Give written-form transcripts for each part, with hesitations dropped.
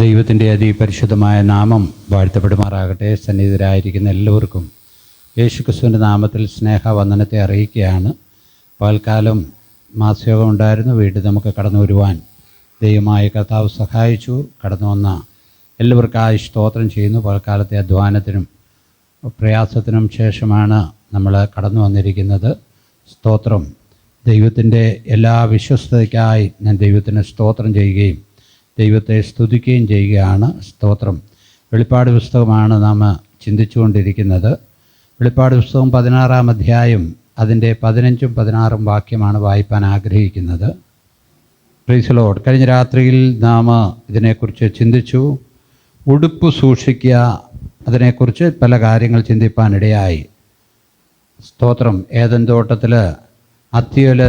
ദൈവത്തിൻ്റെ അതിപരിശുദ്ധമായ നാമം വാഴ്ത്തപ്പെടുമാറാകട്ടെ. സന്നിഹിതരായിരിക്കുന്ന എല്ലാവർക്കും യേശുക്രിസ്തുവിൻ്റെ നാമത്തിൽ സ്നേഹവന്ദനത്തെ അറിയിക്കുകയാണ്. പകൽക്കാലം മാസയോഗം ഉണ്ടായിരുന്നു. വീട്ടിൽ നമുക്ക് കടന്നു വരുവാൻ ദൈവമായ കർത്താവ് സഹായിച്ചു. കടന്നു വന്ന എല്ലാവർക്കായി സ്തോത്രം ചെയ്യുന്നു. പകൽക്കാലത്തെ അധ്വാനത്തിനും പ്രയാസത്തിനും ശേഷമാണ് നമ്മൾ കടന്നു വന്നിരിക്കുന്നത്. സ്തോത്രം. ദൈവത്തിൻ്റെ എല്ലാ വിശ്വസ്തതയ്ക്കായി ഞാൻ ദൈവത്തിന് സ്തോത്രം ചെയ്യുകയും ദൈവത്തെ സ്തുതിക്കുകയും ചെയ്യുകയാണ്. സ്തോത്രം. വെളിപ്പാട് പുസ്തകമാണ് നാം ചിന്തിച്ചുകൊണ്ടിരിക്കുന്നത്. വെളിപ്പാട് പുസ്തകം 16-ാം അധ്യായം അതിൻ്റെ 15-ഉം 16-ഉം വാക്യമാണ് വായിപ്പാൻ ആഗ്രഹിക്കുന്നത്. Praise Lord. കഴിഞ്ഞ രാത്രിയിൽ നാം ഇതിനെക്കുറിച്ച് ചിന്തിച്ചു. ഉടുപ്പ് സൂക്ഷിക്കുക, അതിനെക്കുറിച്ച് പല കാര്യങ്ങൾ ചിന്തിപ്പാനിടയായി. സ്തോത്രം. ഏദൻ തോട്ടത്തിൽ അത്തിയോല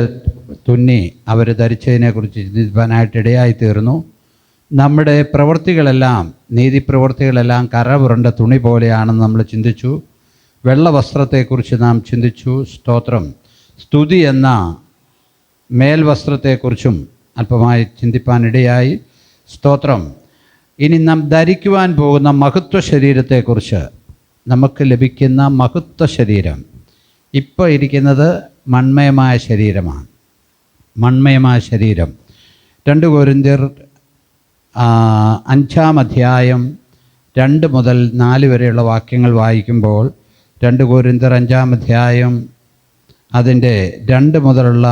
തുന്നി അവർ ധരിച്ചതിനെക്കുറിച്ച് ചിന്തിപ്പാനായിട്ടിടയായി തീർന്നു. നമ്മുടെ പ്രവൃത്തികളെല്ലാം, നീതിപ്രവൃത്തികളെല്ലാം കറപുരണ്ട തുണി പോലെയാണെന്ന് നമ്മൾ ചിന്തിച്ചു. വെള്ള വസ്ത്രത്തെക്കുറിച്ച് നാം ചിന്തിച്ചു. സ്തോത്രം. സ്തുതി എന്ന മേൽവസ്ത്രത്തെക്കുറിച്ചും അല്പമായി ചിന്തിപ്പാനിടയായി. സ്തോത്രം. ഇനി നാം ധരിക്കുവാൻ പോകുന്ന മഹത്വ ശരീരത്തെക്കുറിച്ച്, നമുക്ക് ലഭിക്കുന്ന മഹത്വ ശരീരം ഇപ്പോൾ ഇരിക്കുന്നത് മൺമയമായ ശരീരമാണ്. മൺമയമായ ശരീരം 2 കൊരിന്ത്യർ 5-ാം അധ്യായം 2 മുതൽ 4 വരെയുള്ള വാക്യങ്ങൾ വായിക്കുമ്പോൾ 2 കൊരിന്ത്യർ 5-ാം അധ്യായം അതിൻ്റെ 2 മുതലുള്ള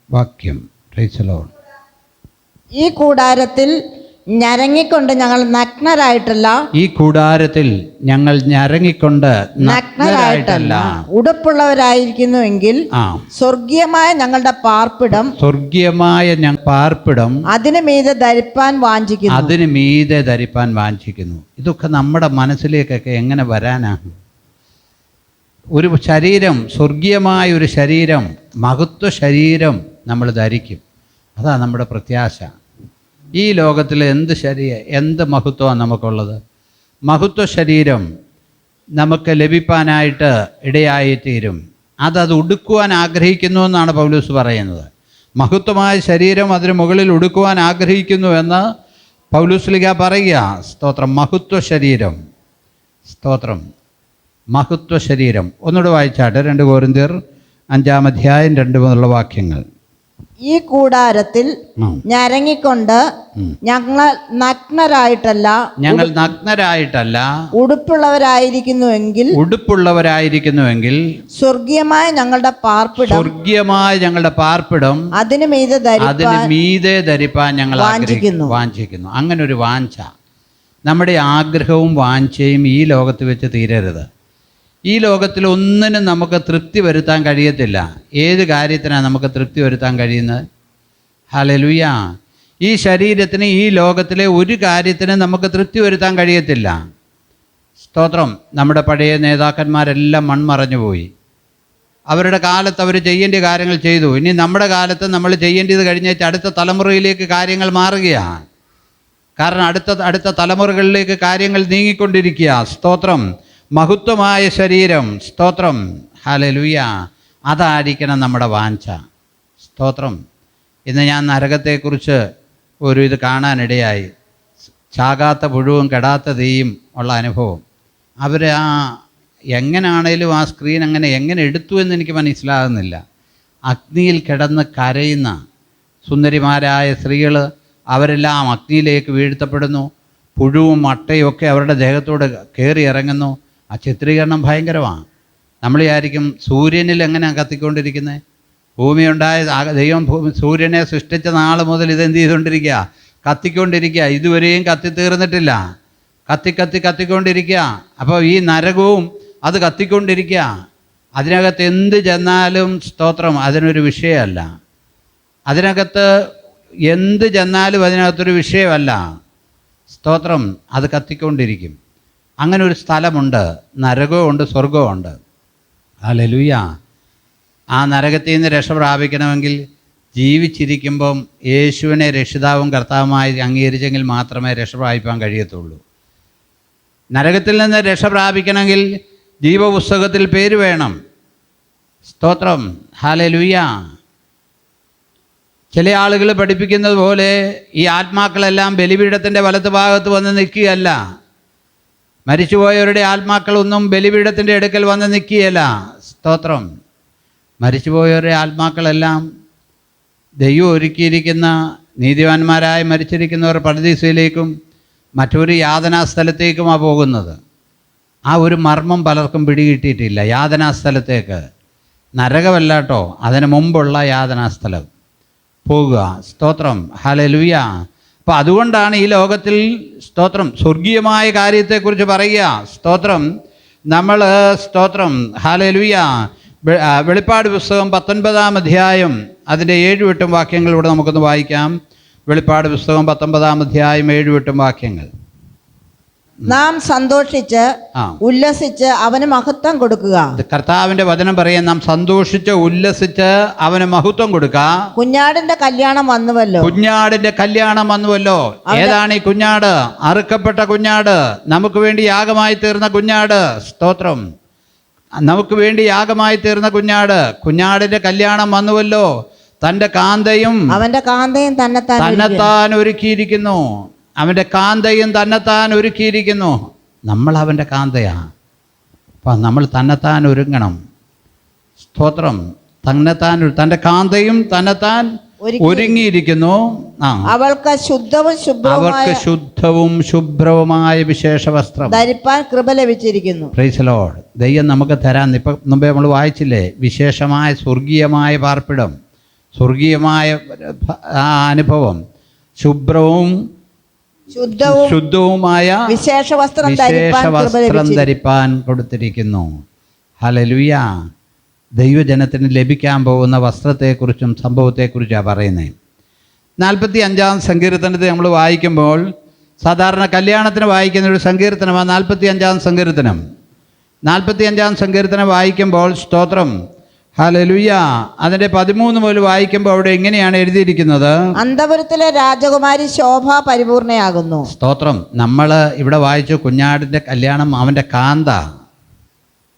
വാക്യം. Price the Lord. ഈ കൂടാരത്തിൽ ഞരങ്ങിക്കൊണ്ട് ഞങ്ങൾ നഗ്നരായിട്ടല്ല, ഈ കൂടാരത്തിൽ ഞങ്ങൾ ഞരങ്ങിക്കൊണ്ട് നഗ്നരായിട്ടല്ല, ഉടുപ്പുള്ളവരായിരിക്കുന്നുവെങ്കിൽ സ്വർഗീയമായ ഞങ്ങളുടെ പാർപ്പിടം, സ്വർഗീയമായ പാർപ്പിടം അതിനു മീതെ ധരിപ്പാൻ വാഞ്ചിക്കുന്നു, അതിന് മീതെ ധരിപ്പാൻ വാഞ്ചിക്കുന്നു. ഇതൊക്കെ നമ്മുടെ മനസ്സിലേക്കൊക്കെ എങ്ങനെ വരാനാണ്? ഒരു ശരീരം, സ്വർഗീയമായ ഒരു ശരീരം, മഹത്വ ശരീരം നമ്മൾ ധരിക്കും. അതാണ് നമ്മുടെ പ്രത്യാശ. ഈ ലോകത്തിൽ എന്ത് മഹത്വമാണ് നമുക്കുള്ളത്? മഹത്വ ശരീരം നമുക്ക് ലഭിക്കാനായിട്ട് ഇടയായിത്തീരും. അത് ഉടുക്കുവാൻ ആഗ്രഹിക്കുന്നു എന്നാണ് പൗലോസ് പറയുന്നത്. മഹത്വമായ ശരീരം അതിന് മുകളിൽ ഉടുക്കുവാൻ ആഗ്രഹിക്കുന്നു എന്ന് പൗലോസ്ലീഹ പറയുക. സ്തോത്രം. മഹത്വ ശരീരം. സ്തോത്രം. മഹത്വ ശരീരം. ഒന്നുകൂടെ വായിച്ചാട്ടെ. 2 കൊരിന്ത്യർ 5-ാം അധ്യായം 2 മുതലുള്ള വാക്യങ്ങൾ. ഈ കൂടാരത്തിൽ ഞരങ്ങിക്കൊണ്ട് ഞങ്ങൾ നഗ്നരായിട്ടല്ല, ഉടുപ്പുള്ളവരായിരിക്കുന്നുവെങ്കിൽ സ്വർഗീയമായ ഞങ്ങളുടെ പാർപ്പിടം അതിന് മീതെ ധരിപ്പാൻ ഞങ്ങൾ വാഞ്ചിക്കുന്നു. അങ്ങനെ ഒരു വാഞ്ച, നമ്മുടെ ആഗ്രഹവും വാഞ്ചയും ഈ ലോകത്ത് വെച്ച് തീരരുത്. ഈ ലോകത്തിൽ ഒന്നിനും നമുക്ക് തൃപ്തി വരുത്താൻ കഴിയത്തില്ല. ഏത് കാര്യത്തിനാണ് നമുക്ക് തൃപ്തി വരുത്താൻ കഴിയുന്നത്? ഹല്ലേലൂയ. ഈ ശരീരത്തിന്, ഈ ലോകത്തിലെ ഒരു കാര്യത്തിനും നമുക്ക് തൃപ്തി വരുത്താൻ കഴിയത്തില്ല. സ്തോത്രം. നമ്മുടെ പഴയ നേതാക്കന്മാരെല്ലാം മൺമറഞ്ഞു പോയി. അവരുടെ കാലത്ത് അവർ ചെയ്യേണ്ട കാര്യങ്ങൾ ചെയ്തു. ഇനി നമ്മുടെ കാലത്ത് നമ്മൾ ചെയ്യേണ്ടത് കഴിഞ്ഞേച്ച് അടുത്ത തലമുറയിലേക്ക് കാര്യങ്ങൾ മാറുകയാണ്. കാരണം അടുത്ത തലമുറകളിലേക്ക് കാര്യങ്ങൾ നീങ്ങിക്കൊണ്ടിരിക്കുക. സ്തോത്രം. മഹത്വമായ ശരീരം. സ്തോത്രം. ഹല്ലേലൂയ. അതായിരിക്കണം നമ്മുടെ വാഞ്ച. സ്തോത്രം. ഇന്ന് ഞാൻ നരകത്തെക്കുറിച്ച് ഇത് കാണാനിടയായി. ചാകാത്ത പുഴുവും കെടാത്ത തീയും ഉള്ള അനുഭവം. അവർ എങ്ങനെയാണേലും ആ സ്ക്രീൻ എങ്ങനെ എടുത്തു എന്ന് എനിക്ക് മനസ്സിലാകുന്നില്ല. അഗ്നിയിൽ കിടന്ന് കരയുന്ന സുന്ദരിമാരായ സ്ത്രീകൾ, അവരെല്ലാം അഗ്നിയിലേക്ക് വീഴ്ത്തപ്പെടുന്നു. പുഴുവും അട്ടയും ഒക്കെ അവരുടെ ദേഹത്തോട് കയറി ഇറങ്ങുന്നു. ആ ചിത്രീകരണം ഭയങ്കരമാണ്. നമ്മൾ വിചാരിക്കും സൂര്യനിൽ എങ്ങനെയാണ് കത്തിക്കൊണ്ടിരിക്കുന്നത്? ഭൂമിയുണ്ടായ ദൈവം സൂര്യനെ സൃഷ്ടിച്ച നാൾ മുതൽ ഇതെന്ത് ചെയ്തുകൊണ്ടിരിക്കുക? കത്തിക്കൊണ്ടിരിക്കുക. ഇതുവരെയും കത്തിത്തീർന്നിട്ടില്ല. കത്തിക്കൊണ്ടിരിക്കുക. അപ്പോൾ ഈ നരകവും അത് കത്തിക്കൊണ്ടിരിക്കുക. അതിനകത്ത് എന്ത് ചെന്നാലും, സ്തോത്രം, അതിനൊരു വിഷയമല്ല. അതിനകത്ത് എന്ത് ചെന്നാലും അതിനകത്തൊരു വിഷയമല്ല. സ്തോത്രം. അത് കത്തിക്കൊണ്ടിരിക്കും. അങ്ങനെ ഒരു സ്ഥലമുണ്ട്. നരകമുണ്ട്, സ്വർഗമുണ്ട്. ഹല്ലേലൂയ. ആ നരകത്തിൽ നിന്ന് രക്ഷ പ്രാപിക്കണമെങ്കിൽ ജീവിച്ചിരിക്കുമ്പം യേശുവിനെ രക്ഷിതാവും കർത്താവുമായി അംഗീകരിച്ചെങ്കിൽ മാത്രമേ രക്ഷ പ്രാപിക്കാൻ കഴിയത്തുള്ളൂ. നരകത്തിൽ നിന്ന് രക്ഷ പ്രാപിക്കണമെങ്കിൽ ജീവപുസ്തകത്തിൽ പേര് വേണം. സ്തോത്രം. ഹല്ലേലൂയ. ചില ആളുകൾ പഠിപ്പിക്കുന്നത് പോലെ ഈ ആത്മാക്കളെല്ലാം ബലിപീഠത്തിൻ്റെ വലത്ത് ഭാഗത്ത് വന്ന് നിൽക്കുകയല്ല. മരിച്ചുപോയവരുടെ ആത്മാക്കളൊന്നും ബലിപീഠത്തിൻ്റെ അടുക്കൽ വന്ന് നിൽക്കുകയല്ല. സ്തോത്രം. മരിച്ചുപോയവരുടെ ആത്മാക്കളെല്ലാം ദൈവം ഒരുക്കിയിരിക്കുന്ന നീതിവാന്മാരായി മരിച്ചിരിക്കുന്നവർ പരദീസയിലേക്കും മറ്റൊരു യാതനാസ്ഥലത്തേക്കുമാണ് പോകുന്നത്. ആ ഒരു മർമ്മം പലർക്കും പിടികിട്ടിയിട്ടില്ല. യാതനാസ്ഥലത്തേക്ക്, നരകമല്ല കേട്ടോ, അതിന് മുമ്പുള്ള യാതനാസ്ഥലം പോകുക. സ്തോത്രം. ഹല്ലേലൂയ. അപ്പോൾ അതുകൊണ്ടാണ് ഈ ലോകത്തിൽ സ്തോത്രം സ്വർഗീയമായ കാര്യത്തെക്കുറിച്ച് പറയുക. സ്തോത്രം. നമ്മൾ സ്തോത്രം ഹല്ലേലൂയ. വെളിപ്പാട് പുസ്തകം 19-ാം അധ്യായം അതിൻ്റെ 7-8 വാക്യങ്ങൾ ഇവിടെ നമുക്കൊന്ന് വായിക്കാം. വെളിപ്പാട് പുസ്തകം 19-ാം അധ്യായം 7-8 വാക്യങ്ങൾ. നാം സന്തോഷിച്ച് ഉല്ലസിച്ച് അവന് മഹത്വം കൊടുക്കുക. കർത്താവിന്റെ വചനം പറയാൻ, നാം സന്തോഷിച്ച് ഉല്ലസിച്ച് അവന് മഹത്വം കൊടുക്കുക. കുഞ്ഞാടിന്റെ കല്യാണം വന്നുവല്ലോ. കുഞ്ഞാടിന്റെ കല്യാണം വന്നുവല്ലോ. ഏതാണ് ഈ കുഞ്ഞാട്? അറുക്കപ്പെട്ട കുഞ്ഞാട്, നമുക്ക് വേണ്ടി യാഗമായി തീർന്ന കുഞ്ഞാട്. സ്തോത്രം. നമുക്ക് വേണ്ടി യാഗമായി തീർന്ന കുഞ്ഞാട്. കുഞ്ഞാടിന്റെ കല്യാണം വന്നുവല്ലോ. തൻ്റെ കാന്തയും അവന്റെ കാന്തയും തന്നെത്താൻ ഒരുക്കിയിരിക്കുന്നു. അവൻ്റെ കാന്തയും തന്നെത്താൻ ഒരുക്കിയിരിക്കുന്നു. നമ്മൾ അവൻ്റെ കാന്തയാ. അപ്പം നമ്മൾ തന്നെത്താൻ ഒരുങ്ങണം. സ്തോത്രം. തൻ്റെ കാന്തയും തന്നെത്താൻ ഒരുങ്ങിയിരിക്കുന്നു. അവൾക്ക് ശുദ്ധവും ശുഭ്രവുമായ വിശേഷ വസ്ത്രം ധരിപ്പാൻ കൃപ ലഭിച്ചിരിക്കുന്നു. Price the Lord. ദൈവം നമുക്ക് തരാൻ, ഇപ്പം മുമ്പേ നമ്മൾ വായിച്ചില്ലേ, വിശേഷമായ സ്വർഗീയമായ പാർപ്പിടം, സ്വർഗീയമായ അനുഭവം, ശുദ്ധവുമായ വിശേഷ വസ്ത്രം ധരിപ്പാൻ കൊടുത്തിരിക്കുന്നു. ഹല്ലേലൂയ. ദൈവജനത്തിന് ലഭിക്കാൻ പോകുന്ന വസ്ത്രത്തെക്കുറിച്ചും സംഭവത്തെക്കുറിച്ചാണ് പറയുന്നത്. 45-ാം സങ്കീർത്തനത്തെ നമ്മൾ വായിക്കുമ്പോൾ, സാധാരണ കല്യാണത്തിന് വായിക്കുന്ന ഒരു സങ്കീർത്തനമാണ് 45-ാം സങ്കീർത്തനം. 45-ാം സങ്കീർത്തനം വായിക്കുമ്പോൾ സ്തോത്രം ഹല്ലേലൂയ, അതിൻ്റെ 13 മുതൽ വായിക്കുമ്പോൾ അവിടെ എങ്ങനെയാണ് എഴുതിയിരിക്കുന്നത്? അന്തപുരത്തിലെ രാജകുമാരി ശോഭ പരിപൂർണയാകുന്നു. സ്തോത്രം. നമ്മൾ ഇവിടെ വായിച്ചു കുഞ്ഞാടിൻ്റെ കല്യാണം, അവൻ്റെ കാന്ത.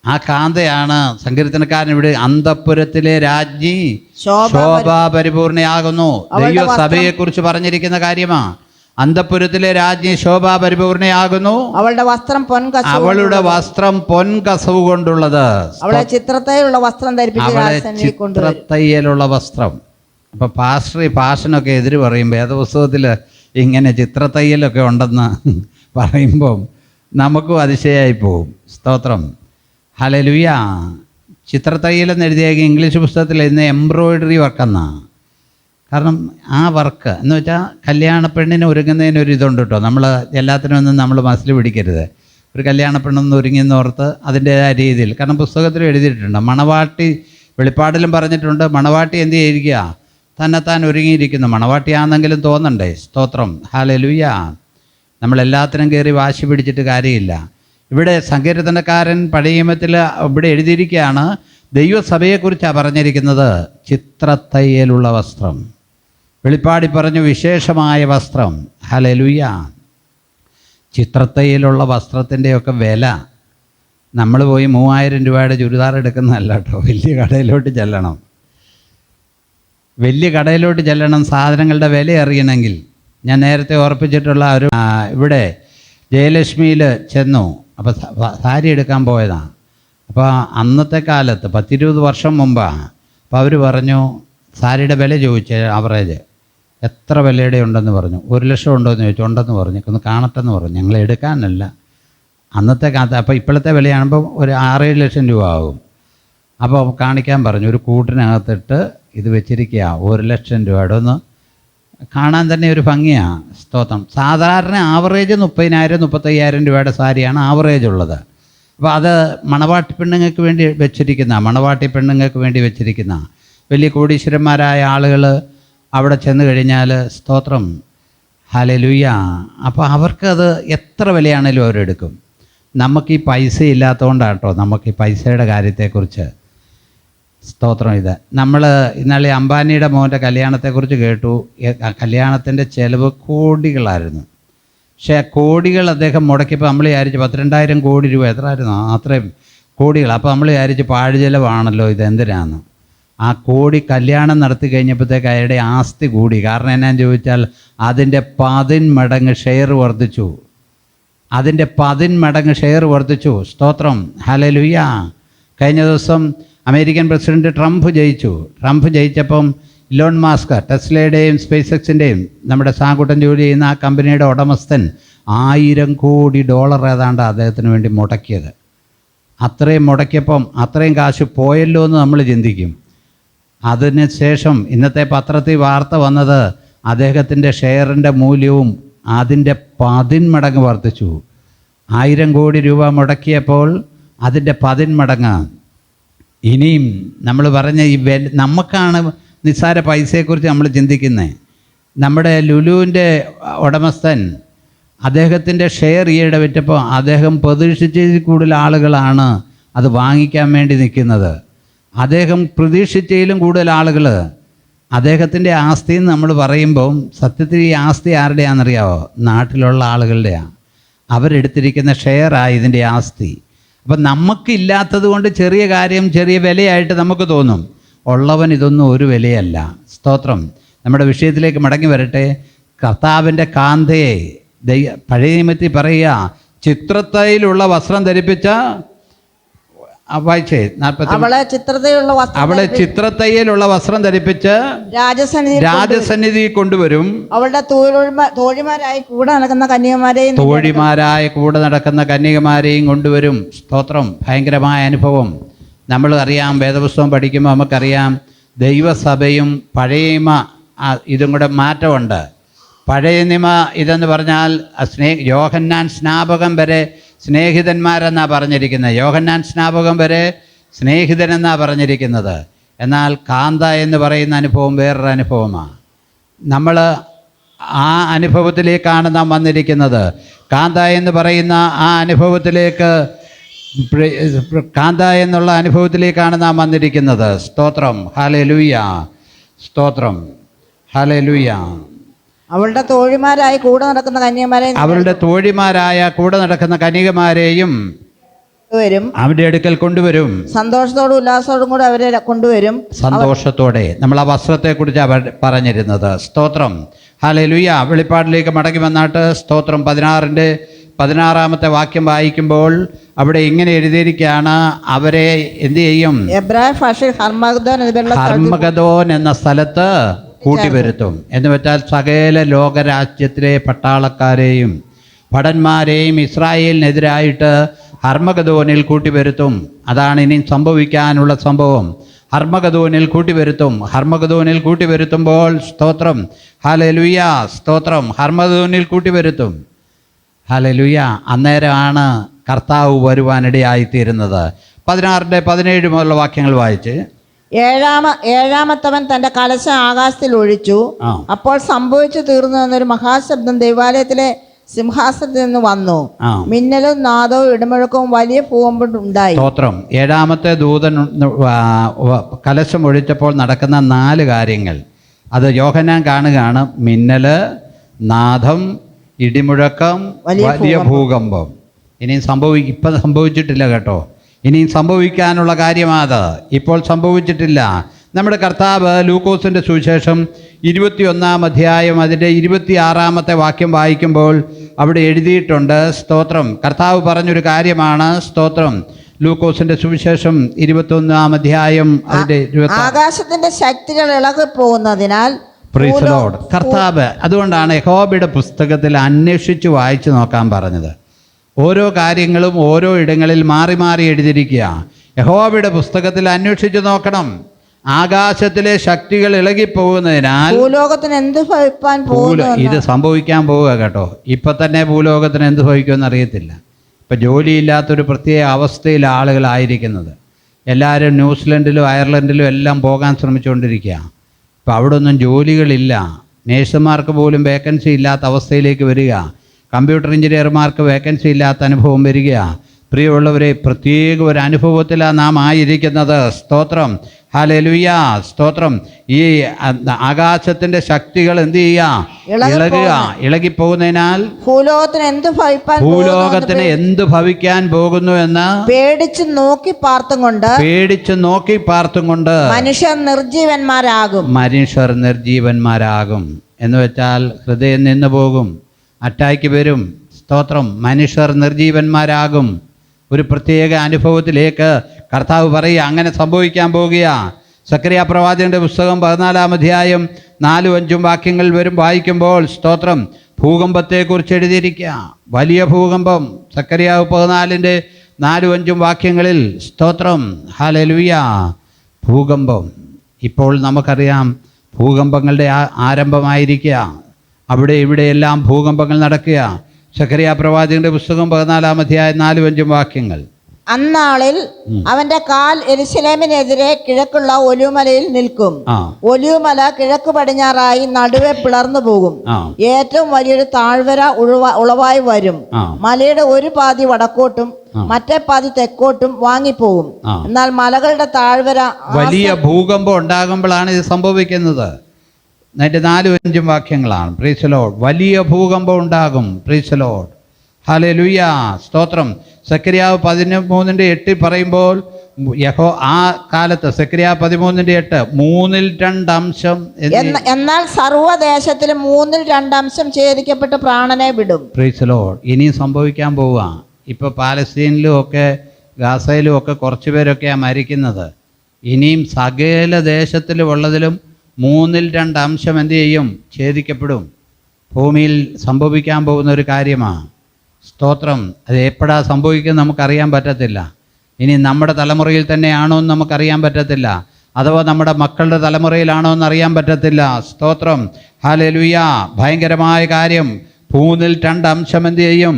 ആ കാന്തയാണ് സങ്കീർത്തനക്കാരൻ ഇവിടെ അന്തപുരത്തിലെ രാജ്ഞി ശോഭ പരിപൂർണയാകുന്നു. ദൈവസഭയെക്കുറിച്ച് പറഞ്ഞിരിക്കുന്ന കാര്യമാണ്. അന്തപുരത്തിലെ രാജ്ഞി ശോഭ പരിപൂർണയാകുന്നു. അവളുടെ വസ്ത്രം പൊൻകസവ് കൊണ്ടുള്ളത്. അവളെ ചിത്രത്തയ്യലുള്ള വസ്ത്രം. അപ്പൊ പാഷനൊക്കെ എതിര് പറയും. വേദപുസ്തകത്തിൽ ഇങ്ങനെ ചിത്രത്തയ്യലൊക്കെ ഉണ്ടെന്ന് പറയുമ്പം നമുക്കും അതിശയായി പോവും. സ്തോത്രം. ഹല്ലേലൂയ. ചിത്രത്തയ്യലെന്ന് എഴുതിയ ഇംഗ്ലീഷ് പുസ്തകത്തിൽ ഇന്ന് എംബ്രോയിഡറി വർക്കെന്നാ. കാരണം ആ വർക്ക് എന്ന് വെച്ചാൽ കല്യാണ പെണ്ണിനെ ഒരുങ്ങുന്നതിനൊരു ഇതുണ്ട് കേട്ടോ. നമ്മൾ എല്ലാത്തിനും ഒന്നും നമ്മൾ മനസ്സിൽ പിടിക്കരുത്. ഒരു കല്യാണ പെണ്ണൊന്ന് ഒരുങ്ങിയെന്നോർത്ത് അതിൻ്റേതായ രീതിയിൽ, കാരണം പുസ്തകത്തിൽ എഴുതിയിട്ടുണ്ട്. മണവാട്ടി, വെളിപ്പാടിലും പറഞ്ഞിട്ടുണ്ട്, മണവാട്ടി എന്ത് ചെയ്തിരിക്കുക? തന്നെത്താൻ ഒരുങ്ങിയിരിക്കുന്നു. മണവാട്ടിയാണെന്നെങ്കിലും തോന്നണ്ടേ? സ്തോത്രം. ഹല്ലേലൂയ. നമ്മളെല്ലാത്തിനും കയറി വാശി പിടിച്ചിട്ട് കാര്യമില്ല. ഇവിടെ സങ്കീർത്തനക്കാരൻ പഴയ നിയമത്തിൽ ഇവിടെ എഴുതിയിരിക്കുകയാണ്, ദൈവസഭയെക്കുറിച്ചാണ് പറഞ്ഞിരിക്കുന്നത്. ചിത്രത്തയ്യലുള്ള വസ്ത്രം. വെളിപ്പാടി പറഞ്ഞു വിശേഷമായ വസ്ത്രം. ഹല്ലേലൂയ. ചിത്രത്തയ്യലുള്ള വസ്ത്രത്തിൻ്റെയൊക്കെ വില, നമ്മൾ പോയി 3000 രൂപയുടെ ചുരിദാർ എടുക്കുന്നതല്ല കേട്ടോ. വലിയ കടയിലോട്ട് ചെല്ലണം. സാധനങ്ങളുടെ വില അറിയണമെങ്കിൽ. ഞാൻ നേരത്തെ ഓർപ്പിച്ചിട്ടുള്ള ഒരു ഇവിടെ ജയലക്ഷ്മിയിൽ ചെന്നു. അപ്പോൾ സാരി എടുക്കാൻ പോയതാണ്. അപ്പോൾ അന്നത്തെ കാലത്ത് 10-20 വർഷം മുമ്പാണ്. അപ്പോൾ അവർ പറഞ്ഞു, സാരിയുടെ വില ചോദിച്ചു, ആവറേജ് എത്ര വിലയുടെ ഉണ്ടെന്ന് പറഞ്ഞു. 1 ലക്ഷം ഉണ്ടോ എന്ന് ചോദിച്ചു. ഉണ്ടെന്ന് പറഞ്ഞു. ഒന്ന് കാണട്ടെന്ന് പറഞ്ഞു. ഞങ്ങൾ എടുക്കാനല്ല, അന്നത്തെ കാലത്ത്. അപ്പോൾ ഇപ്പോഴത്തെ വിലയാകുമ്പോൾ ഒരു 6-7 ലക്ഷം രൂപ ആകും. അപ്പോൾ കാണിക്കാൻ പറഞ്ഞു. ഒരു കൂട്ടിനകത്തിട്ട് ഇത് വെച്ചിരിക്കുക, 1 ലക്ഷം രൂപയുടെ. ഒന്ന് കാണാൻ തന്നെ ഒരു ഭംഗിയാണ്. സ്തോത്രം. സാധാരണ ആവറേജ് 30,000-35,000 രൂപയുടെ സാരിയാണ് ആവറേജ് ഉള്ളത്. അപ്പോൾ അത് മണവാട്ടി പെണ്ണുങ്ങൾക്ക് വേണ്ടി വെച്ചിരിക്കുന്ന വലിയ കോടീശ്വരന്മാരായ ആളുകൾ അവിടെ ചെന്ന് കഴിഞ്ഞാൽ സ്തോത്രം ഹല്ലേലൂയ. അപ്പോൾ അവർക്കത് എത്ര വിലയാണേലും അവരെടുക്കും. നമുക്ക് ഈ പൈസ ഇല്ലാത്തതുകൊണ്ടാണ് കേട്ടോ നമുക്ക് ഈ പൈസയുടെ കാര്യത്തെക്കുറിച്ച്. സ്തോത്രം. ഇത് നമ്മൾ ഇന്നലെ അംബാനിയുടെ മോൻ്റെ കല്യാണത്തെക്കുറിച്ച് കേട്ടു. കല്യാണത്തിൻ്റെ ചിലവ് കോടികളായിരുന്നു. പക്ഷേ ആ കോടികൾ അദ്ദേഹം മുടക്കിയപ്പോൾ നമ്മൾ വിചാരിച്ച് 12,000 കോടി രൂപ എത്രയായിരുന്നു? അത്രയും കോടികൾ. അപ്പോൾ നമ്മൾ വിചാരിച്ച് പാഴ്ചെലവാണല്ലോ ഇത്, എന്തിനാന്ന്. ആ കോടി കല്യാണം നടത്തി കഴിഞ്ഞപ്പോഴത്തേക്ക് അയാളുടെ ആസ്തി കൂടി. കാരണം എന്നാന്ന് ചോദിച്ചാൽ അതിൻ്റെ 10 മടങ്ങ് ഷെയർ വർദ്ധിച്ചു. അതിൻ്റെ 10 മടങ്ങ് ഷെയർ വർദ്ധിച്ചു. സ്തോത്രം, ഹല്ലേലൂയ. കഴിഞ്ഞ ദിവസം അമേരിക്കൻ പ്രസിഡന്റ് ട്രംപ് ജയിച്ചപ്പം ഇലോൺ മാസ്ക്, ടെസ്ലയുടെയും സ്പേസ് എക്സിൻ്റെയും നമ്മുടെ സാങ്കുട്ടൻ ജോലി ചെയ്യുന്ന ആ കമ്പനിയുടെ ഉടമസ്ഥൻ $1000 കോടി ഏതാണ്ട് അദ്ദേഹത്തിന് വേണ്ടി മുടക്കിയത്. അത്രയും മുടക്കിയപ്പം അത്രയും കാശ് പോയല്ലോ എന്ന് നമ്മൾ ചിന്തിക്കും. അതിന് ശേഷം ഇന്നത്തെ പത്രത്തിൽ വാർത്ത വന്നത് അദ്ദേഹത്തിൻ്റെ ഷെയറിൻ്റെ മൂല്യവും അതിൻ്റെ 10 മടങ്ങ് വർദ്ധിച്ചു. 1000 കോടി രൂപ മുടക്കിയപ്പോൾ അതിൻ്റെ 10 മടങ്ങ്. ഇനിയും നമ്മൾ പറഞ്ഞ ഈ നമുക്കാണ് നിസ്സാര പൈസയെക്കുറിച്ച് നമ്മൾ ചിന്തിക്കുന്നത്. നമ്മുടെ ലുലുവിൻ്റെ ഉടമസ്ഥൻ അദ്ദേഹത്തിൻ്റെ ഷെയർ ഈയിടെ വിറ്റപ്പോൾ അദ്ദേഹം പ്രതീക്ഷിച്ചതിൽ കൂടുതൽ ആളുകളാണ് അത് വാങ്ങിക്കാൻ വേണ്ടി നിൽക്കുന്നത്. അദ്ദേഹം പ്രതീക്ഷിച്ചതിലും കൂടുതൽ ആളുകൾ. അദ്ദേഹത്തിൻ്റെ ആസ്തി എന്ന് നമ്മൾ പറയുമ്പം സത്യത്തിൽ ഈ ആസ്തി ആരുടെയാണെന്നറിയാമോ? നാട്ടിലുള്ള ആളുകളുടെയാണ്. അവരെടുത്തിരിക്കുന്ന ഷെയറാണ് ഇതിൻ്റെ ആസ്തി. അപ്പം നമുക്കില്ലാത്തത് കൊണ്ട് ചെറിയ കാര്യം ചെറിയ വിലയായിട്ട് നമുക്ക് തോന്നും. ഉള്ളവൻ ഇതൊന്നും ഒരു വിലയല്ല. സ്തോത്രം. നമ്മുടെ വിഷയത്തിലേക്ക് മടങ്ങി വരട്ടെ. കർത്താവിൻ്റെ കാന്തയെ പഴയ നിയമത്തിൽ പറയുക, ചിത്രത്തയിലുള്ള വസ്ത്രം ധരിപ്പിച്ച വായിച്ചേ 40. അവളെ ചിത്രത്തയ്യലുള്ള വസ്ത്രം ധരിപ്പിച്ച് രാജസന്നിധി കൊണ്ടുവരും. അവളുടെ തോഴിമാരായി കൂടെ നടക്കുന്ന കന്യകമാരെയും കൊണ്ടുവരും. സ്തോത്രം. ഭയങ്കരമായ അനുഭവം. നമ്മൾ അറിയാം, വേദപുസ്തകം പഠിക്കുമ്പോൾ നമുക്കറിയാം ദൈവസഭയും പഴയ ഇതും കൂടെ മാറ്റമുണ്ട്. പഴയ നിയമ ഇതെന്ന് പറഞ്ഞാൽ യോഹന്നാൻ സ്നാപകം വരെ സ്നേഹിതന്മാരെന്നാണ് പറഞ്ഞിരിക്കുന്നത്. യോഹന്നാൻ സ്നാപകം വരെ സ്നേഹിതനെന്നാണ് പറഞ്ഞിരിക്കുന്നത്. എന്നാൽ കാന്ത എന്ന് പറയുന്ന അനുഭവം വേറൊരു അനുഭവമാണ്. നമ്മൾ ആ അനുഭവത്തിലേക്കാണ് നാം വന്നിരിക്കുന്നത്. കാന്ത എന്ന് പറയുന്ന ആ അനുഭവത്തിലേക്ക്, കാന്ത എന്നുള്ള അനുഭവത്തിലേക്കാണ് നാം വന്നിരിക്കുന്നത്. സ്തോത്രം, ഹല്ലേലൂയ. സ്തോത്രം, ഹല്ലേലൂയ. അവളുടെ തോഴിമാരായ കൂടെ നടക്കുന്ന കന്യകമാരെയും അവരുടെ അടുക്കൽ കൊണ്ടുവരും. സന്തോഷത്തോടും ഉല്ലാസത്തോടും കൂടെ അവരെ കൊണ്ടുവരും. സന്തോഷത്തോടെ. നമ്മൾ ആ വസ്ത്രത്തെക്കുറിച്ച് അവർ പറഞ്ഞിരുന്നത്. സ്തോത്രം, ഹല്ലേലൂയ. വെളിപ്പാടിലേക്ക് മടങ്ങി വന്നാട്ട് സ്തോത്രം 16-ാമത്തെ വാക്യം വായിക്കുമ്പോൾ അവിടെ ഇങ്ങനെ എഴുതിയിരിക്കുകയാണ്, അവരെ എന്ത് ചെയ്യും? എബ്രായ ഭാഷയിൽ ഹർമഗദോൻ എന്ന സ്ഥലത്ത് കൂട്ടിവരുത്തും. എന്ന് വെച്ചാൽ സകല ലോകരാജ്യത്തിലെ പട്ടാളക്കാരെയും ഭടന്മാരെയും ഇസ്രായേലിനെതിരായിട്ട് ഹർമഗദോനിൽ കൂട്ടിവരുത്തും. അതാണ് ഇനി സംഭവിക്കാനുള്ള സംഭവം. ഹർമഗദോനിൽ കൂട്ടിവരുത്തുമ്പോൾ സ്തോത്രം, ഹല്ലേലൂയ. സ്തോത്രം. ഹർമഗദോനിൽ കൂട്ടിവരുത്തും. ഹല്ലേലൂയ. അന്നേരമാണ് കർത്താവ് വരുവാനിടയായിത്തീരുന്നത്. 16-17 മുതലുള്ള വാക്യങ്ങൾ വായിച്ച്. ഏഴാമത്തവൻ തന്റെ കലശം ആകാശത്തിൽ ഒഴിച്ചു. അപ്പോൾ സംഭവിച്ചു തീർന്നു എന്നൊരു മഹാശബ്ദം ദൈവാലയത്തിലെ സിംഹാസനത്തിൽ നിന്ന് വന്നു. മിന്നലും നാദവും ഇടമുഴക്കവും വലിയ ഭൂകമ്പം ഉണ്ടായി. സ്തോത്രം. 7-ാമത്തെ ദൂതൻ കലശം ഒഴിച്ചപ്പോൾ നടക്കുന്ന 4 കാര്യങ്ങൾ അത് യോഹന്നാൻ കാണുകയാണ്. മിന്നല്, നാദം, ഇടിമുഴക്കം, വലിയ ഭൂകമ്പം. ഇനിയും ഇപ്പം സംഭവിച്ചിട്ടില്ല കേട്ടോ. ഇനിയും സംഭവിക്കാനുള്ള കാര്യമാത്. ഇപ്പോൾ സംഭവിച്ചിട്ടില്ല. നമ്മുടെ കർത്താവ് ലൂക്കോസിൻ്റെ സുവിശേഷം 21-ാം അധ്യായം അതിൻ്റെ 26-ാമത്തെ വാക്യം വായിക്കുമ്പോൾ അവിടെ എഴുതിയിട്ടുണ്ട്. സ്തോത്രം. കർത്താവ് പറഞ്ഞൊരു കാര്യമാണ്. സ്തോത്രം. ലൂക്കോസിൻ്റെ സുവിശേഷം 21-ാം അധ്യായം അതിൻ്റെ 26. ആകാശത്തിന്റെ ശക്തികൾ ഇളകി പോകുന്നതിനാൽ പ്രൈസ് ദി ലോർഡ്. കർത്താവ് അതുകൊണ്ടാണ് യഹോവയുടെ പുസ്തകത്തിൽ അന്വേഷിച്ച് വായിച്ചു നോക്കാൻ പറഞ്ഞത്. ഓരോ കാര്യങ്ങളും ഓരോ ഇടങ്ങളിൽ മാറി മാറി എഴുതിയിരിക്കുക. യഹോവയുടെ പുസ്തകത്തിൽ അന്വേഷിച്ച് നോക്കണം. ആകാശത്തിലെ ശക്തികൾ ഇളകിപ്പോകുന്നതിനാൽ ഭൂലോകത്തിന് എന്ത് ഭവിക്കാൻ പോകുന്നു? ഇത് സംഭവിക്കാൻ പോവുക കേട്ടോ. ഇപ്പം തന്നെ ഭൂലോകത്തിന് എന്ത് ഭവിക്കുമെന്ന് അറിയത്തില്ല. ഇപ്പം ജോലിയില്ലാത്തൊരു പ്രത്യേക അവസ്ഥയിൽ ആളുകളായിരിക്കുന്നത്. എല്ലാവരും ന്യൂസിലൻഡിലും അയർലൻഡിലും എല്ലാം പോകാൻ ശ്രമിച്ചുകൊണ്ടിരിക്കുക. ഇപ്പം അവിടെ ഒന്നും ജോലികളില്ല. നേഴ്സുമാർക്ക് പോലും വേക്കൻസി ഇല്ലാത്ത അവസ്ഥയിലേക്ക് വരിക. കമ്പ്യൂട്ടർ എഞ്ചിനീയർമാർക്ക് വേക്കൻസി ഇല്ലാത്ത അനുഭവം വരിക. പ്രിയമുള്ളവരെ, പ്രത്യേക ഒരു അനുഭവത്തിലാണ് നാം ആയിരിക്കുന്നത്. സ്തോത്രം, ഹല്ലേലൂയ, സ്തോത്രം. ഈ ആകാശത്തിന്റെ ശക്തികൾ എന്ത് ചെയ്യുക? ഇളകുക. ഇളകിപ്പോകുന്നതിനാൽ ഭൂലോകത്തിന് എന്ത് ഭവിക്കാൻ പോകുന്നു എന്ന് പേടിച്ചു നോക്കി പാർത്തും കൊണ്ട് മനുഷ്യർ നിർജീവന്മാരാകും. എന്ന് വെച്ചാൽ ഹൃദയം നിന്നു പോകും, അറ്റാക്ക് വരും. സ്തോത്രം, മനുഷ്യർ നിർജീവന്മാരാകും. ഒരു പ്രത്യേക അനുഭവത്തിലേക്ക് കർത്താവ് പറയുക, അങ്ങനെ സംഭവിക്കാൻ പോകുക. സക്കറിയ പ്രവാചകന്റെ പുസ്തകം 14-ാം അധ്യായം 4-5 വാക്യങ്ങൾ വായിക്കുമ്പോൾ സ്തോത്രം, ഭൂകമ്പത്തെക്കുറിച്ച് എഴുതിയിരിക്കുക. വലിയ ഭൂകമ്പം. സക്കറിയാവ് 14-ന്റെ 4-5 വാക്യങ്ങളിൽ സ്തോത്രം, ഹല്ലേലൂയ, ഭൂകമ്പം. ഇപ്പോൾ നമുക്കറിയാം ഭൂകമ്പങ്ങളുടെ ആരംഭമായിരിക്കുക. അവിടെ ഇവിടെയെല്ലാം ഭൂകമ്പങ്ങൾ നടക്കുക. സക്കറിയ പ്രവാചകന്റെ പുസ്തകം 14-ാം അധ്യായം 4-5 വാക്യങ്ങൾ. അന്നാളിൽ അവന്റെ കാൽ യെരൂശലേമിനെതിരെ കിഴക്കുള്ള ഒലിവുമലയിൽ നിൽക്കും. ഒലിവുമല കിഴക്ക് പടിഞ്ഞാറായി നടുവെ പിളർന്നു പോകും. ഏറ്റവും വലിയൊരു താഴ്വര ഉളവായി വരും. മലയുടെ ഒരു പാതി വടക്കോട്ടും മറ്റേ പാതി തെക്കോട്ടും വാങ്ങിപ്പോകും. എന്നാൽ മലകളുടെ താഴ്വര വലിയ ഭൂകമ്പം ഉണ്ടാകുമ്പോഴാണ് ഇത് സംഭവിക്കുന്നത്. അതിൻ്റെ 4-5 വാക്യങ്ങളാണ്. Price the Lord. വലിയ ഭൂകമ്പം ഉണ്ടാകും. പ്രൈസ് ദി ലോർഡ്, ഹല്ലേലൂയ, സ്തോത്രം. സക്കറിയാവ് 13:8 പറയുമ്പോൾ ആ കാലത്ത് സക്കറിയാവ് 13:8 2/3 എന്നാൽ സർവ്വദേശത്തിലും 2/3 ഛേദിക്കപ്പെട്ട് പ്രാണനെ വിടും. Price the Lord. ഇനിയും സംഭവിക്കാൻ പോവുക. ഇപ്പോൾ പാലസ്തീനിലും ഒക്കെ ഗാസയിലും ഒക്കെ കുറച്ച് പേരൊക്കെയാണ് മരിക്കുന്നത്. ഇനിയും സകല ദേശത്തിലും ഉള്ളതിലും 2/3 എന്ത് ചെയ്യും? ഛേദിക്കപ്പെടും. ഭൂമിയിൽ സംഭവിക്കാൻ പോകുന്ന ഒരു കാര്യമാണ്. സ്തോത്രം. അത് എപ്പോഴാണ് സംഭവിക്കുന്നത് നമുക്കറിയാൻ പറ്റത്തില്ല. ഇനി നമ്മുടെ തലമുറയിൽ തന്നെയാണോ എന്ന് നമുക്കറിയാൻ പറ്റത്തില്ല. അഥവാ നമ്മുടെ മക്കളുടെ തലമുറയിലാണോ എന്ന് അറിയാൻ പറ്റത്തില്ല. സ്തോത്രം, ഹല്ലേലൂയ, ഭയങ്കരമായ കാര്യം. 2/3 എന്ത് ചെയ്യും?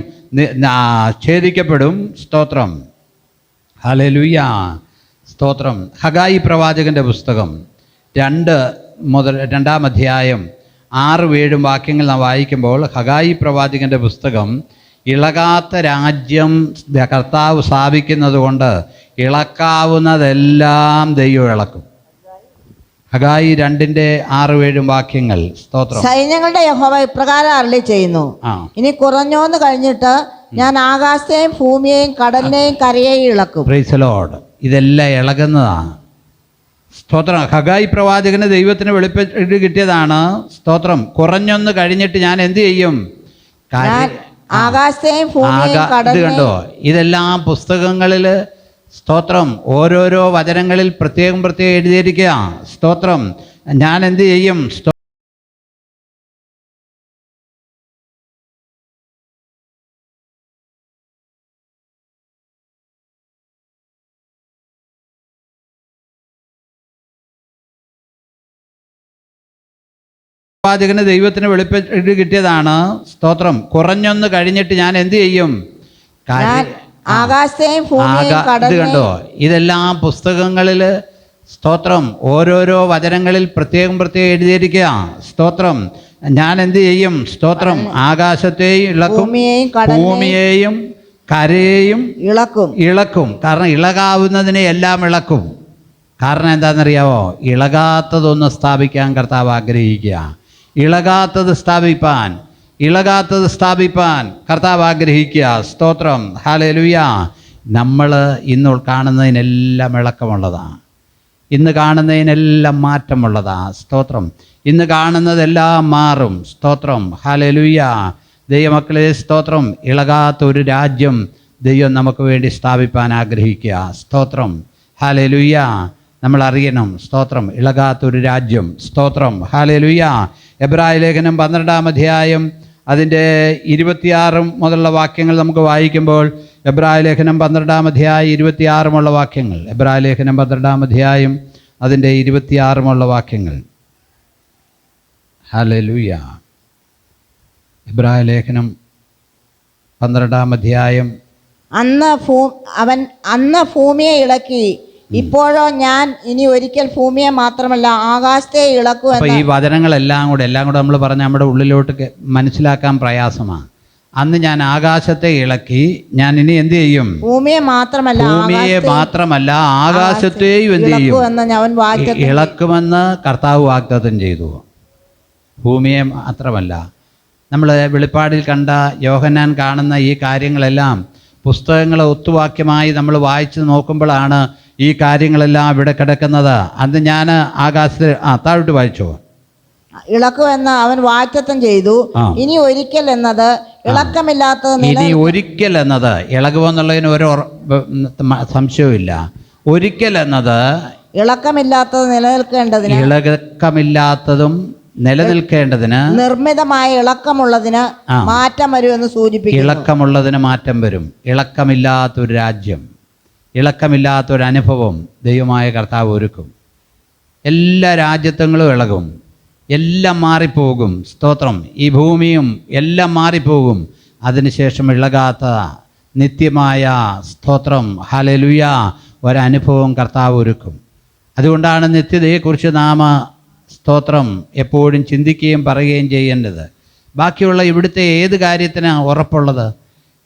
ഛേദിക്കപ്പെടും. സ്തോത്രം, ഹല്ലേലൂയ, സ്തോത്രം. ഹഗായി പ്രവാചകന്റെ പുസ്തകം 2-ാം അധ്യായം 6-7 വാക്യങ്ങൾ നാം വായിക്കുമ്പോൾ ഹഗായി പ്രവാചകന്റെ പുസ്തകം, ഇളകാത്ത രാജ്യം കർത്താവ് സ്ഥാപിക്കുന്നത് കൊണ്ട് ഇളക്കാവുന്നതെല്ലാം ദൈവം ഇളക്കും. ഹഗായി 2-6-7 വാക്യങ്ങൾ. സ്തോത്രം. സൈന്യങ്ങളുടെ യഹോവ ഇപ്രകാരം അരുളി ചെയ്യുന്നു, ഇനി കുറഞ്ഞോന്ന് കഴിഞ്ഞിട്ട് ഞാൻ ആകാശത്തെയും ഭൂമിയെയും കടലിനെയും കരയെയും ഇളക്കും. Praise the lord. ഇതെല്ലാം ഇളകുന്നതാണ്. സ്തോത്രം. ഹഗായി പ്രവാചകന് ദൈവത്തിന് വെളിപ്പെട്ട് കിട്ടിയതാണ്. സ്തോത്രം. കുറഞ്ഞൊന്ന് കഴിഞ്ഞിട്ട് ഞാൻ എന്ത് ചെയ്യും? ആകാശത്തെയും ഭൂമിയെയും കടലിനെയും. കണ്ടോ? ഇതെല്ലാം പുസ്തകങ്ങളിൽ സ്തോത്രം ഓരോരോ വചനങ്ങളിൽ പ്രത്യേകം എഴുതിയിരിക്കുക. സ്തോത്രം. ഞാൻ എന്ത് ചെയ്യും? പ്രവാചകന് ദൈവത്തിന് വെളിപ്പെട്ട് കിട്ടിയതാണ്. സ്തോത്രം. കുറഞ്ഞൊന്ന് കഴിഞ്ഞിട്ട് ഞാൻ എന്ത് ചെയ്യും? ആകാശത്തെയും ഭൂമിയെയും കടലിനെയും. കണ്ടോ? ഇതെല്ലാം പുസ്തകങ്ങളിൽ സ്തോത്രം ഓരോരോ വചനങ്ങളിൽ പ്രത്യേകം എഴുതിയിരിക്കുക. സ്തോത്രം. ഞാൻ എന്ത് ചെയ്യും? സ്തോത്രം. ആകാശത്തെയും ഇളക്കും, ഭൂമിയെയും കരയെയും ഇളക്കും. കാരണം ഇളകാവുന്നതിനെ എല്ലാം ഇളക്കും. കാരണം എന്താണെന്നറിയാവോ? ഇളകാത്തതൊന്ന് സ്ഥാപിക്കാൻ കർത്താവ് ആഗ്രഹിക്കുക. ഇളകാത്തത് സ്ഥാപിപ്പാൻ കർത്താവ് ആഗ്രഹിക്കുക. സ്തോത്രം, ഹല്ലേലൂയ. നമ്മൾ ഇന്ന് കാണുന്നതിനെല്ലാം ഇളക്കമുള്ളതാണ്. ഇന്ന് കാണുന്നതിനെല്ലാം മാറ്റമുള്ളതാണ്. സ്തോത്രം. ഇന്ന് കാണുന്നതെല്ലാം മാറും. സ്തോത്രം, ഹല്ലേലൂയ. ദൈവമക്കളെ, സ്തോത്രം. ഇളകാത്തൊരു രാജ്യം ദൈവം നമുക്ക് വേണ്ടി സ്ഥാപിപ്പാൻ ആഗ്രഹിക്കുക. സ്തോത്രം, ഹല്ലേലൂയ. നമ്മൾ അറിയണം. സ്തോത്രം. ഇളകാത്തൊരു രാജ്യം. സ്തോത്രം, ഹല്ലേലൂയ. എബ്രായ ലേഖനം 12-ാം അധ്യായം അതിൻ്റെ 26 മുതലുള്ള വാക്യങ്ങൾ നമുക്ക് വായിക്കുമ്പോൾ, എബ്രായ ലേഖനം 12-ാം അധ്യായം 26 വാക്യങ്ങൾ. എബ്രായ ലേഖനം 12-ാം അധ്യായം അതിൻ്റെ 26 വാക്യങ്ങൾ. ഹല്ലേലൂയ. എബ്രായ ലേഖനം 12-ാം അധ്യായം. അന്ന് ഭൂമിയെ ഇളക്കി, ഇപ്പോഴോ ഞാൻ ഇനി ഒരിക്കൽ ഭൂമിയെ മാത്രമല്ല ആകാശത്തെ ഇളക്കും. അപ്പോൾ ഈ വചനങ്ങളെല്ലാം കൂടെ നമ്മൾ പറഞ്ഞ നമ്മുടെ ഉള്ളിലോട്ട് മനസ്സിലാക്കാൻ പ്രയാസമാണ്. അന്ന് ഞാൻ ആകാശത്തെ ഇളക്കി, ഞാൻ ഇനി എന്ത് ചെയ്യും? ഭൂമിയെ മാത്രമല്ല ആകാശത്തെയും എന്ത് ചെയ്യും? ഇളക്കുമെന്ന് കർത്താവ് വാഗ്ദത്തം ചെയ്തു. ഭൂമിയെ മാത്രമല്ല, നമ്മൾ വെളിപ്പാടിൽ കണ്ട യോഹന്നാൻ കാണുന്ന ഈ കാര്യങ്ങളെല്ലാം പുസ്തകങ്ങളെ ഒത്തുവാക്യമായി നമ്മൾ വായിച്ച് നോക്കുമ്പോഴാണ് ഈ കാര്യങ്ങളെല്ലാം ഇവിടെ കിടക്കുന്നത്. അന്ന് ഞാൻ ആകാശത്തിൽ താഴോട്ട് വായിച്ചോ. ഇളക്കുമെന്ന് അവൻ വാഗ്ദത്തം ചെയ്തു. ഇനി ഒരിക്കൽ എന്നത് ഇളക്കമില്ലാത്തത്. ഇനി ഒരിക്കൽ എന്നത് ഇളകുമെന്നുള്ളതിന് ഒരു സംശയവുമില്ല. ഒരിക്കൽ എന്നത് ഇളക്കമില്ലാത്തത് നിലനിൽക്കേണ്ടതിന്, ഇളക്കമില്ലാത്തതും നിലനിൽക്കേണ്ടതിന്, നിർമ്മിതമായ ഇളക്കമുള്ളതിന് മാറ്റം വരുമെന്ന് സൂചിപ്പിക്കുന്നു. ഇളക്കമുള്ളതിന് മാറ്റം വരും. ഇളക്കമില്ലാത്തൊരു രാജ്യം, ഇളക്കമില്ലാത്തൊരനുഭവം ദൈവമായ കർത്താവ് ഒരുക്കും. എല്ലാ രാജ്യത്വങ്ങളും ഇളകും, എല്ലാം മാറിപ്പോകും. സ്തോത്രം. ഈ ഭൂമിയും എല്ലാം മാറിപ്പോകും. അതിനുശേഷം ഇളകാത്ത നിത്യമായ, സ്തോത്രം, ഹല്ലേലൂയ, ഒരനുഭവം കർത്താവ് ഒരുക്കും. അതുകൊണ്ടാണ് നിത്യതയെക്കുറിച്ച് നാം, സ്തോത്രം, എപ്പോഴും ചിന്തിക്കുകയും പറയുകയും ചെയ്യേണ്ടത്. ബാക്കിയുള്ള ഇവിടുത്തെ ഏത് കാര്യത്തിനാണ് ഉറപ്പുള്ളത്?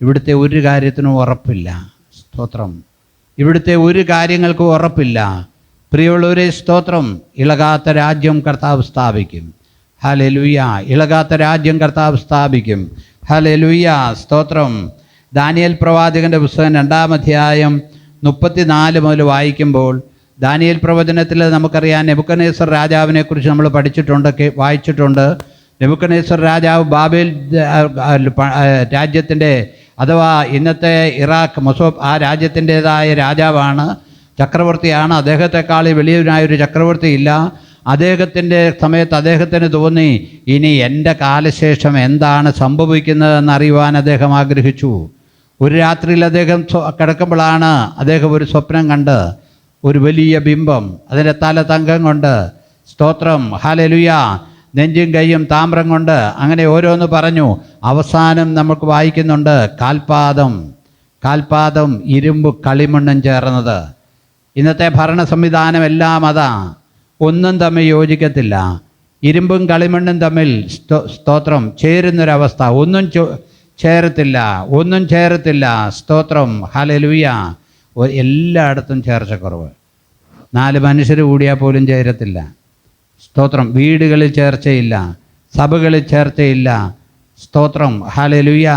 ഇവിടുത്തെ ഒരു കാര്യത്തിനും ഉറപ്പില്ല. സ്തോത്രം. ഇവിടുത്തെ ഒരു കാര്യങ്ങൾക്കും ഉറപ്പില്ല. പ്രിയമുള്ളവരെ, സ്തോത്രം, ഇളകാത്ത രാജ്യം കർത്താവ് സ്ഥാപിക്കും. ഹല്ലേലൂയ. ഇളകാത്ത രാജ്യം കർത്താവ് സ്ഥാപിക്കും. ഹല്ലേലൂയ, സ്തോത്രം. ദാനിയേൽ പ്രവാചകൻ്റെ പുസ്തകം 2-ാം അധ്യായം 34 മുതൽ വായിക്കുമ്പോൾ, ദാനിയേൽ പ്രവചനത്തിൽ നമുക്കറിയാം, നെബൂഖദ്നേസർ രാജാവിനെക്കുറിച്ച് നമ്മൾ വായിച്ചിട്ടുണ്ട്. നെബൂഖദ്നേസർ രാജാവ് ബാബേൽ രാജ്യത്തിൻ്റെ, അഥവാ ഇന്നത്തെ ഇറാഖ്, മൊസോബ്, ആ രാജ്യത്തിൻ്റേതായ രാജാവാണ്, ചക്രവർത്തിയാണ്. അദ്ദേഹത്തെക്കാൾ വലിയൊരു ചക്രവർത്തി ഇല്ല. അദ്ദേഹത്തിൻ്റെ സമയത്ത് അദ്ദേഹത്തിന് തോന്നി, ഇനി എൻ്റെ കാലശേഷം എന്താണ് സംഭവിക്കുന്നതെന്നറിയുവാൻ അദ്ദേഹം ആഗ്രഹിച്ചു. ഒരു രാത്രിയിൽ അദ്ദേഹം കിടക്കുമ്പോഴാണ് അദ്ദേഹം ഒരു സ്വപ്നം കണ്ട്, ഒരു വലിയ ബിംബം, അതിൻ്റെ തല തങ്കം കൊണ്ട്, സ്തോത്രം, ഹല്ലേലൂയ, നെഞ്ചും കൈയും താമ്രം കൊണ്ട്, അങ്ങനെ ഓരോന്ന് പറഞ്ഞു. അവസാനം നമുക്ക് വായിക്കുന്നുണ്ട്, കാൽപാദം ഇരുമ്പ് കളിമണ്ണും ചേർന്നത്. ഇന്നത്തെ ഭരണ സംവിധാനം എല്ലാം അതാ, ഒന്നും തമ്മിൽ യോജിക്കത്തില്ല. ഇരുമ്പും കളിമണ്ണും തമ്മിൽ, സ്തോത്രം, ചേരുന്നൊരവസ്ഥ. ഒന്നും ചേരത്തില്ല. സ്തോത്രം, ഹല്ലേലൂയ. എല്ലായിടത്തും ചേർച്ചക്കുറവ്. 4 മനുഷ്യർ കൂടിയാൽ പോലും ചേരത്തില്ല. സ്തോത്രം. വീടുകളിൽ ചേർച്ചയില്ല, സഭകളിൽ ചേർച്ചയില്ല. സ്തോത്രം, ഹല്ലേലൂയ.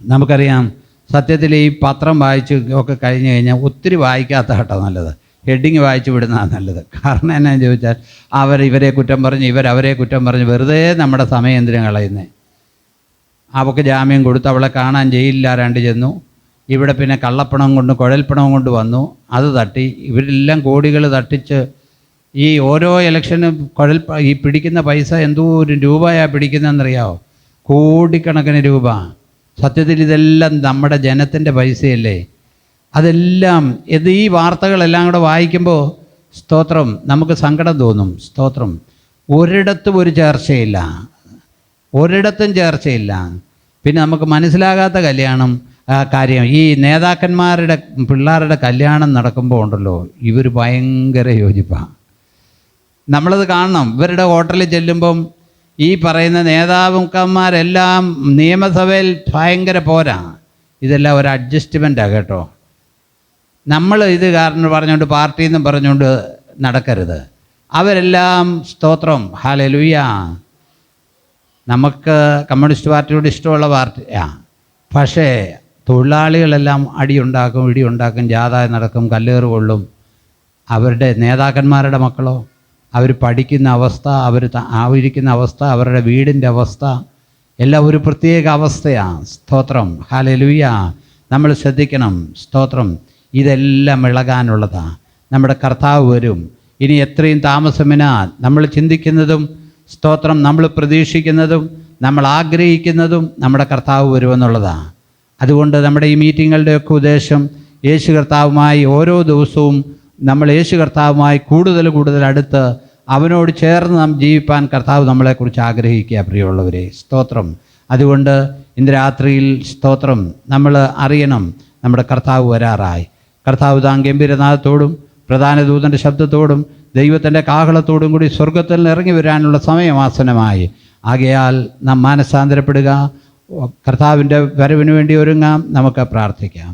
നമുക്കറിയാം, സത്യത്തിൽ ഈ പത്രം വായിച്ച് ഒക്കെ കഴിഞ്ഞ് കഴിഞ്ഞാൽ ഒത്തിരി വായിക്കാത്ത കേട്ടോ നല്ലത്. ഹെഡിങ് വായിച്ച് വിടുന്നതാണ് നല്ലത്. കാരണം എന്നാന്ന് ചോദിച്ചാൽ, ഇവരെ കുറ്റം പറഞ്ഞ്, അവരെ കുറ്റം പറഞ്ഞ് വെറുതെ നമ്മുടെ സമയം എന്തിനും കളയുന്നത്. അവൾക്ക് ജാമ്യം കൊടുത്ത് അവളെ കാണാൻ ജയിലിലാരാണ്ട് ചെന്നു. ഇവിടെ പിന്നെ കള്ളപ്പണം കൊണ്ട്, കുഴൽപ്പണം കൊണ്ട് വന്നു, അത് തട്ടി. ഇവരെല്ലാം കോടികൾ തട്ടിച്ച് ഈ ഓരോ ഇലക്ഷനും ഈ പിടിക്കുന്ന പൈസ എന്തോരം രൂപയാണ് പിടിക്കുന്നതെന്നറിയാമോ? കോടിക്കണക്കിന് രൂപ. സത്യത്തിൽ ഇതെല്ലാം നമ്മുടെ ജനത്തിൻ്റെ പൈസയല്ലേ? അതെല്ലാം ഈ വാർത്തകളെല്ലാം കൂടെ വായിക്കുമ്പോൾ, സ്തോത്രം, നമുക്ക് സങ്കടം തോന്നും. സ്തോത്രം. ഒരിടത്തും ഒരു ചേർച്ചയില്ല. പിന്നെ നമുക്ക് മനസ്സിലാകാത്ത കാര്യം, ഈ നേതാക്കന്മാരുടെ പിള്ളേരുടെ കല്യാണം നടക്കുമ്പോൾ ഉണ്ടല്ലോ, ഇവർ ഭയങ്കര യോജിപ്പാണ്. നമ്മളത് കാണണം. ഇവരുടെ ഹോട്ടലിൽ ചെല്ലുമ്പം ഈ പറയുന്ന നേതാക്കന്മാരെല്ലാം നിയമസഭയിൽ ഭയങ്കര പോരാ. ഇതെല്ലാം ഒരു അഡ്ജസ്റ്റ്മെൻറ്റാണ് കേട്ടോ. നമ്മൾ ഇത് കാരണം പറഞ്ഞുകൊണ്ട്, പാർട്ടിയെന്നും പറഞ്ഞുകൊണ്ട് നടക്കരുത്. അവരെല്ലാം, സ്തോത്രം, ഹല്ലേലൂയ, നമുക്ക് കമ്മ്യൂണിസ്റ്റ് പാർട്ടിയോട് ഇഷ്ടമുള്ള പാർട്ടിയാണ്. പക്ഷേ തൊഴിലാളികളെല്ലാം ഇടിയുണ്ടാക്കും, ജാഥ നടക്കും, കല്ലേറ് കൊള്ളും. അവരുടെ നേതാക്കന്മാരുടെ മക്കളോ, അവർ പഠിക്കുന്ന അവസ്ഥ, അവർ ആയിരിക്കുന്ന അവസ്ഥ, അവരുടെ വീടിൻ്റെ അവസ്ഥ എല്ലാം ഒരു പ്രത്യേക അവസ്ഥയാണ്. സ്തോത്രം, ഹല്ലേലൂയ. നമ്മൾ ശ്രദ്ധിക്കണം. സ്തോത്രം. ഇതെല്ലാം ഇളകാനുള്ളതാണ്. നമ്മുടെ കർത്താവ് വരും. ഇനി എത്രയും താമസമിനാ നമ്മൾ ചിന്തിക്കുന്നതും, സ്തോത്രം, നമ്മൾ പ്രതീക്ഷിക്കുന്നതും, നമ്മൾ ആഗ്രഹിക്കുന്നതും നമ്മുടെ കർത്താവ് വരുമെന്നുള്ളതാണ്. അതുകൊണ്ട് നമ്മുടെ ഈ മീറ്റിങ്ങുകളുടെയൊക്കെ ഉദ്ദേശം, യേശു കർത്താവുമായി ഓരോ ദിവസവും നമ്മൾ യേശു കർത്താവുമായി കൂടുതൽ അടുത്ത് അവനോട് ചേർന്ന് നാം ജീവിപ്പാൻ കർത്താവ് നമ്മളെക്കുറിച്ച് ആഗ്രഹിക്കുക. പ്രിയമുള്ളവരെ, സ്തോത്രം. അതുകൊണ്ട് ഇന്ന് രാത്രിയിൽ, സ്തോത്രം, നമ്മൾ അറിയണം, നമ്മുടെ കർത്താവ് വരാറായി. കർത്താവ് താൻ ഗംഭീരനാഥത്തോടും പ്രധാന ദൂതൻ്റെ ശബ്ദത്തോടും ദൈവത്തിൻ്റെ കാഹളത്തോടും കൂടി സ്വർഗത്തിൽ ഇറങ്ങി വരാനുള്ള സമയമാസനമായി. ആകയാൽ നാം മാനസാന്തരപ്പെടുക, കർത്താവിൻ്റെ വരവിന് വേണ്ടി ഒരുങ്ങാം. നമുക്ക് പ്രാർത്ഥിക്കാം.